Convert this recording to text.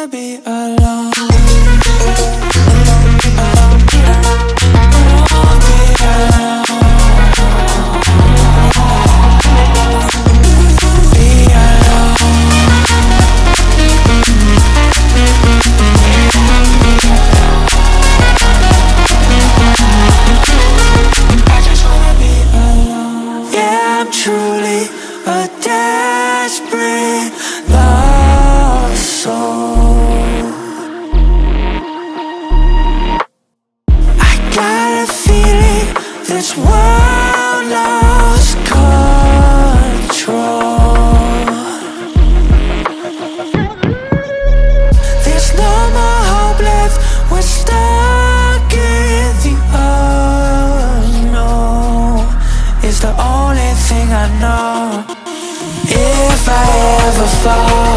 wanna be alone. Truly a desperate lost soul. I got a feeling this world lost control. There's no more hope left, we're stuck in the unknown. It's the only thing I know. If I ever fall